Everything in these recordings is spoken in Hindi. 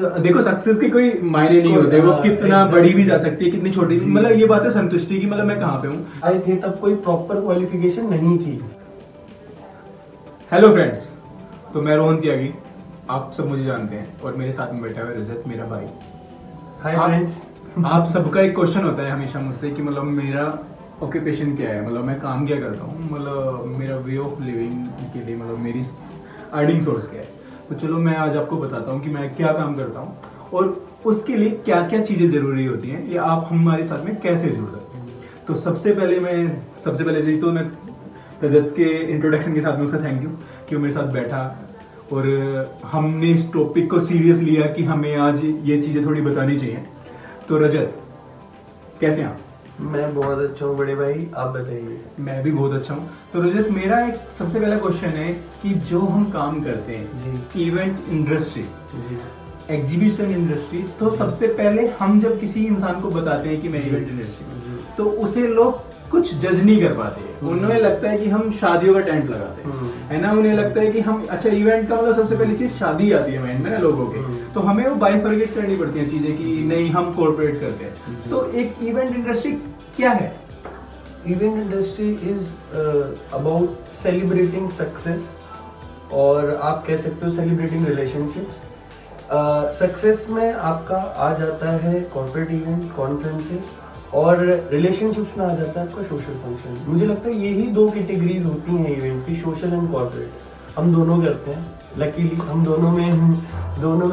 तो देखो सक्सेस के कोई मायने नहीं होते, वो कितना बड़ी भी जा सकती है, कितनी छोटी भी। मतलब ये बात है संतुष्टि की, मतलब मैं कहाँ पे हूँ। आए थे तब कोई प्रॉपर क्वालिफिकेशन नहीं थी। हेलो फ्रेंड्स, तो मैं रोहन त्यागी, आप सब मुझे जानते हैं, और मेरे साथ में बैठा हुआ है रजत, मेरा भाई। Hi friends. आप सबका एक क्वेश्चन होता है हमेशा मुझसे कि मतलब मेरा ऑक्यूपेशन क्या है, मतलब मैं काम क्या करता हूँ, मतलब मेरा वे ऑफ लिविंग के लिए मतलब मेरी अर्निंग सोर्स क्या है। तो चलो मैं आज आपको बताता हूँ कि मैं क्या काम करता हूँ और उसके लिए क्या क्या चीज़ें ज़रूरी होती हैं, या आप हमारे साथ में कैसे जुड़ सकते हैं। तो सबसे पहले चीज़ तो मैं रजत के इंट्रोडक्शन के साथ में उसका थैंक यू कि वो मेरे साथ बैठा और हमने इस टॉपिक को सीरियस लिया कि हमें आज ये चीज़ें थोड़ी बतानी चाहिए। तो रजत, कैसे हैं आप? मैं बहुत अच्छा हूँ बड़े भाई, आप बताइए। मैं भी बहुत अच्छा हूँ। तो रजत, मेरा एक सबसे पहला क्वेश्चन है कि जो हम काम करते हैं जी, इवेंट इंडस्ट्री, जी, एग्जीबिशन इंडस्ट्री, तो सबसे पहले हम जब किसी इंसान को बताते हैं कि मैं इवेंट इंडस्ट्री, तो उसे लोग कुछ जज नहीं कर पाते हैं। उन्हें लगता है कि हम शादियों का टेंट लगाते हैं, है ना। उन्हें लगता है कि हम, अच्छा इवेंट का मतलब सबसे पहली चीज शादी आती है माइंड में ना लोगों के, तो हमें वो बाइफरकेट करनी पड़ती है चीजें कि नहीं हम कॉर्पोरेट करते हैं। तो एक इवेंट इंडस्ट्री क्या है? Event industry is about celebrating success, और आप कह सकते हो सेलिब्रेटिंग रिलेशनशिप्स। सक्सेस में आपका आ जाता है कॉर्पोरेट इवेंट, कॉन्फ्रेंसेस, और रिलेशनशिप्स में आ जाता है आपका सोशल फंक्शन। मुझे लगता है यही दो कैटेगरीज होती हैं इवेंट की, सोशल एंड कॉर्पोरेट। हम दोनों करते हैं, लकीली हम दोनों में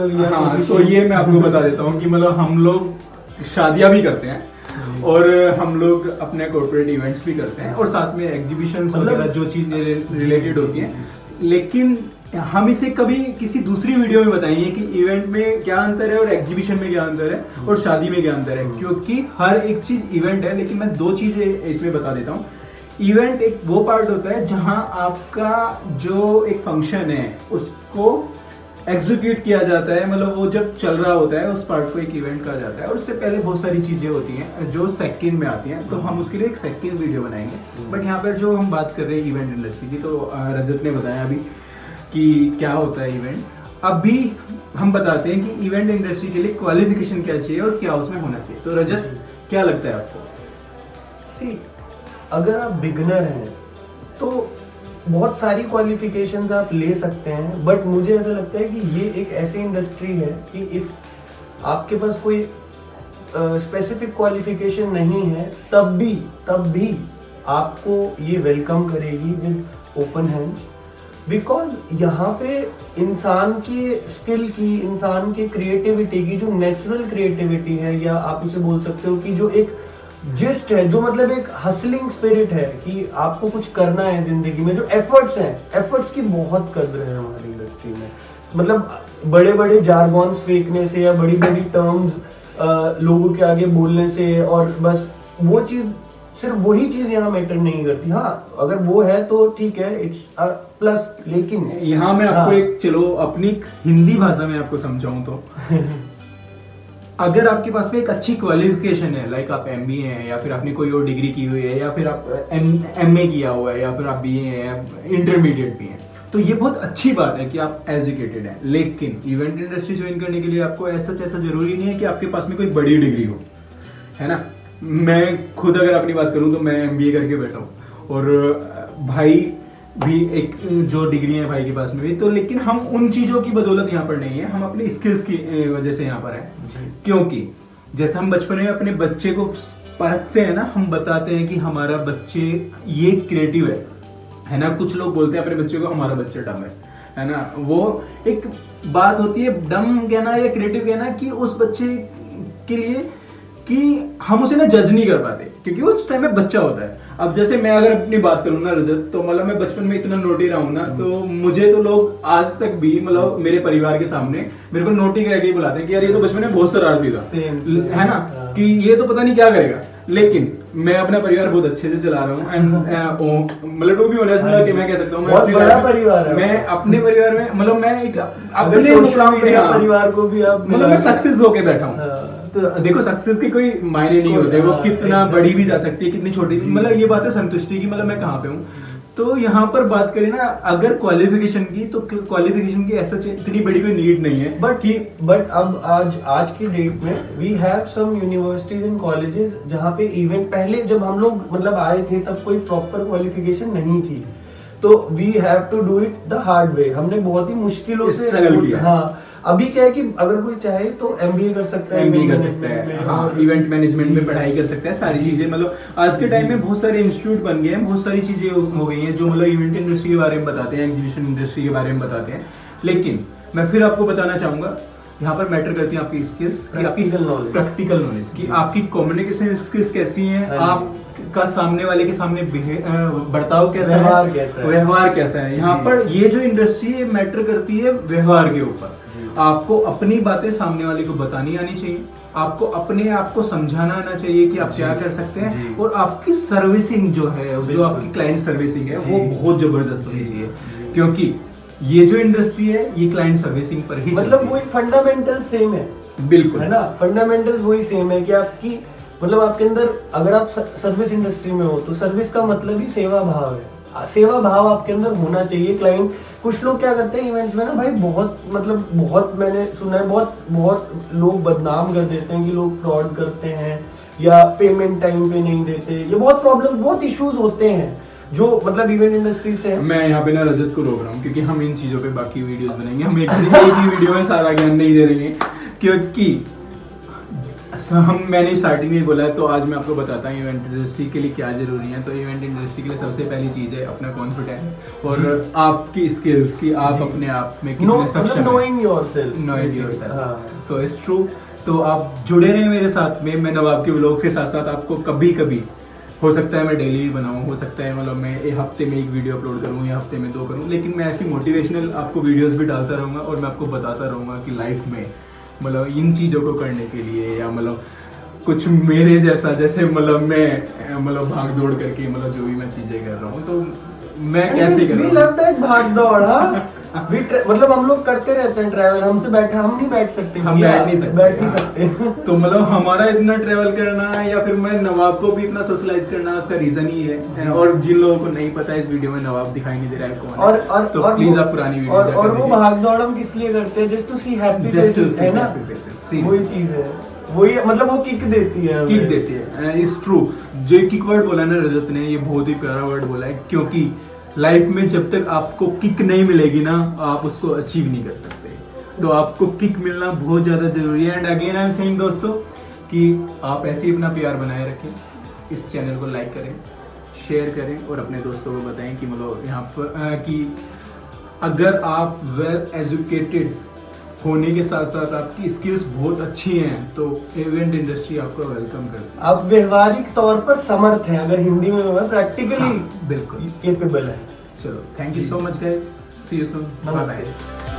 भी हैं। हाँ, तो ये मैं आपको बता देता हूँ कि मतलब हम लोग शादियां भी करते हैं और हम लोग अपने कॉर्पोरेट इवेंट्स भी करते हैं और साथ में एग्जीबिशंस वगैरह जो चीजें रिलेटेड होती हैं। लेकिन हम इसे कभी किसी दूसरी वीडियो में बताएंगे कि इवेंट में क्या अंतर है और एग्जीबिशन में क्या अंतर है और शादी में क्या अंतर है, क्योंकि हर एक चीज इवेंट है। लेकिन मैं दो चीजें इसमें बता देता हूँ। इवेंट एक वो पार्ट होता है जहां आपका जो एक फंक्शन है उसको एग्जीक्यूट किया जाता है, मतलब वो जब चल रहा होता है उस पार्ट को एक इवेंट कहा जाता है। और उससे पहले बहुत सारी चीजें होती हैं जो सेकंड में आती हैं, तो हम उसके लिए एक सेकंड वीडियो बनाएंगे। बट यहाँ पर जो हम बात कर रहे हैं इवेंट इंडस्ट्री की, तो रजत ने बताया अभी कि क्या होता है इवेंट। अभी हम बताते हैं कि इवेंट इंडस्ट्री के लिए क्वालिफिकेशन क्या चाहिए और क्या उसमें होना चाहिए। तो रजत, क्या लगता है आपको? सी, अगर आप बिगनर हैं तो बहुत सारी क्वालिफिकेशंस आप ले सकते हैं, बट मुझे ऐसा लगता है कि ये एक ऐसी इंडस्ट्री है कि इफ आपके पास कोई स्पेसिफिक क्वालिफिकेशन नहीं है तब भी आपको ये वेलकम करेगी विद ओपन हैंड। बिकॉज यहाँ पे इंसान की स्किल की, इंसान की क्रिएटिविटी की, जो नेचुरल क्रिएटिविटी है, या आप उसे बोल सकते हो कि जो एक जिस्ट है, जो मतलब एक हसलिंग स्पिरिट है कि आपको कुछ करना है जिंदगी में, जो एफर्ट्स हैं, एफर्ट्स की बहुत कद्र है हमारी इंडस्ट्री में। मतलब बड़े बड़े जारगॉन्स फेंकने से या बड़ी बड़ी टर्म्स लोगों के आगे बोलने से, और बस वो चीज, सिर्फ वही चीज यहाँ मैटर नहीं करती। हाँ, अगर वो है तो ठीक है, इट्स प्लस। लेकिन यहाँ मैं आपको एक, चलो अपनी हिंदी भाषा में आपको समझाऊं तो अगर आपके पास में एक अच्छी क्वालिफिकेशन है, लाइक आप एमबीए हैं, या फिर आपने कोई और डिग्री की हुई है, या फिर आप एमए किया हुआ है, या फिर आप बीए हैं, इंटरमीडिएट भी हैं, तो ये बहुत अच्छी बात है कि आप एजुकेटेड हैं। लेकिन इवेंट इंडस्ट्री ज्वाइन करने के लिए आपको ऐसा जरूरी नहीं है कि आपके पास में कोई बड़ी डिग्री हो, है ना। मैं खुद अगर अपनी बात करूं तो मैं एमबीए करके बैठा हूं, और भाई भी एक जो डिग्री है भाई के पास में भी, तो लेकिन हम उन चीजों की बदौलत यहाँ पर नहीं है, हम अपनी स्किल्स की वजह से यहाँ पर हैं। क्योंकि जैसे हम बचपन में अपने बच्चे को परखते हैं ना, हम बताते हैं कि हमारा बच्चे ये क्रिएटिव है ना। कुछ लोग बोलते हैं अपने बच्चे को हमारा बच्चा डम है ना। वो एक बात होती है डम कहना या क्रिएटिव कहना, कि उस बच्चे के लिए कि हम उसे ना जज नहीं कर पाते, क्योंकि वो उस टाइम में बच्चा होता है। अब जैसे मैं अगर अपनी बात करूँ ना रजत, तो मतलब मैं बचपन में इतना नोटी रहा हूँ ना, तो मुझे तो लोग आज तक भी, मतलब मेरे परिवार के सामने मेरे को नोटी करके ही बुलाते हैं कि यार ये तो बचपन में बहुत शरारती था, है ना, कि ये तो पता नहीं क्या करेगा। लेकिन मैं अपना परिवार बहुत अच्छे से चला रहा हूँ, मतलब टू बी ऑनेस्ट, कि मैं कह सकता हूँ बहुत बड़ा परिवार है। मैं अपने परिवार में, मतलब मैं एक अपने मुकाम पे परिवार को भी आप, मतलब मैं सक्सेस होके बैठा हूँ। तो देखो सक्सेस के कोई मायने नहीं होते, वो कितना बड़ी भी जा सकती है, कितनी छोटी। मतलब ये बात है संतुष्टि की, मतलब मैं कहाँ पे हूँ। तो यहाँ पर बात करें ना अगर क्वालिफिकेशन की, तो क्वालिफिकेशन की ऐसा इतनी बड़ी कोई नीड नहीं है बट अब आज की डेट में we have some universities and colleges जहाँ पे इवेंट, पहले जब हम लोग मतलब आए थे तब कोई प्रॉपर क्वालिफिकेशन नहीं थी, तो we have to do it the hard way. हमने बहुत ही मुश्किलों से स्ट्रगल किया। हाँ, अभी क्या है कि अगर कोई चाहे तो एमबीए कर सकता है, एमबीए कर सकता है, हाँ, इवेंट मैनेजमेंट में पढ़ाई कर सकता है, सारी चीजें मतलब आज के टाइम में बहुत सारे इंस्टीट्यूट बन गए हैं, बहुत सारी चीजें हो गई हैं जो मतलब इवेंट इंडस्ट्री के बारे में बताते हैं, एग्जीबिशन इंडस्ट्री के बारे में बताते हैं। लेकिन मैं फिर आपको बताना चाहूंगा यहाँ पर मैटर करती है आपकी स्किल्स, प्रैक्टिकल नॉलेज की आपकी कम्युनिकेशन स्किल्स कैसी हैं, आपका सामने वाले के सामने बर्ताव कैसा है, व्यवहार कैसा है। यहाँ पर ये जो इंडस्ट्री है मैटर करती है व्यवहार के ऊपर। आपको अपनी बातें सामने वाले को बतानी आनी चाहिए, आपको अपने आप को समझाना आना चाहिए कि आप क्या कर सकते हैं, और आपकी सर्विसिंग जो है, जो आपकी क्लाइंट सर्विसिंग है वो बहुत जबरदस्त होनी चाहिए, क्योंकि ये जो इंडस्ट्री है ये क्लाइंट सर्विसिंग पर ही मतलब वही फंडामेंटल सेम है, बिल्कुल है ना, फंडामेंटल वही सेम है कि आपकी मतलब आपके अंदर अगर आप सर्विस इंडस्ट्री में हो तो सर्विस का मतलब ही सेवा भाव है, सेवा भाव आपके अंदर होना चाहिए। क्लाइंट, कुछ लोग क्या करते हैं इवेंट्स में ना भाई, बहुत मैंने सुना है, बहुत लोग बदनाम कर देते हैं कि लोग फ्रॉड करते हैं या पेमेंट टाइम पे नहीं देते, ये बहुत इश्यूज होते हैं जो मतलब इवेंट इंडस्ट्री से है। मैं यहाँ पे ना रजत को रोक रहा हूँ क्योंकि हम इन चीजों पे बाकी वीडियोस बनाएंगे, हम एक ही वीडियो में सारा ज्ञान नहीं दे देंगे, क्योंकि मैंने स्टार्टिंग में बोला है, तो आज मैं आपको बताता हूँ इवेंट इंडस्ट्री के लिए क्या जरूरी है। तो इवेंट इंडस्ट्री के लिए सबसे पहली चीज है अपना कॉन्फिडेंस और आपकी स्किल्स की आप अपने आप में कितने सक्षम हैं, knowing yourself, so it's true. तो आप जुड़े रहे मेरे साथ में, मैं नवाब के व्लॉग्स के साथ साथ आपको कभी कभी हो सकता है मैं डेली भी बनाऊँ, हो सकता है मतलब मैं एक हफ्ते में एक वीडियो अपलोड करूँ या हफ्ते में 2 करूँ, लेकिन मैं ऐसी मोटिवेशनल आपको वीडियोस भी डालता रहूँगा और मैं आपको बताता रहूँगा कि लाइफ में मतलब इन चीज़ों को करने के लिए या मतलब कुछ मेरे जैसा, जैसे मतलब मैं मतलब भाग दौड़ करके मतलब जो भी मैं चीज़ें कर रहा हूँ, तो मैं कैसे कर रहा हूँ भाग दौड़। मतलब हम लोग करते रहते हैं ट्रैवल, हम नहीं बैठ सकते, हम बैठ नहीं सकते। तो मतलब हमारा इतना ट्रैवल करना या फिर मैं नवाब को भी इतना सोशलाइज करना, उसका रीजन ही है। और जिन लोगों को नहीं पता इस वीडियो में नवाब दिखाई नहीं दे रहा है कौन है, तो प्लीज आप पुरानी वीडियो और वो भाग दौड़ हम किस लिए करते हैं, just to see happy faces, है ना, वही चीज है, वही मतलब वो किक देती है, इज ट्रू। जो किक वर्ड बोला ना रजत ने, ये बहुत ही प्यारा वर्ड बोला है, क्योंकि लाइफ में जब तक आपको किक नहीं मिलेगी ना, आप उसको अचीव नहीं कर सकते। तो आपको किक मिलना बहुत ज्यादा जरूरी है। And again I am saying दोस्तों कि आप ऐसे ही अपना प्यार बनाए रखें, इस चैनल को लाइक करें, शेयर करें और अपने दोस्तों को बताएं कि मतलब यहाँ पर कि अगर आप वेल एजुकेटेड होने के साथ साथ आपकी स्किल्स बहुत अच्छी हैं तो इवेंट इंडस्ट्री आपको वेलकम करती है। आप व्यवहारिक तौर पर समर्थ हैं, अगर हिंदी में प्रैक्टिकली बिल्कुल केपेबल है। चलो, thank you so much guys, see you soon, bye bye.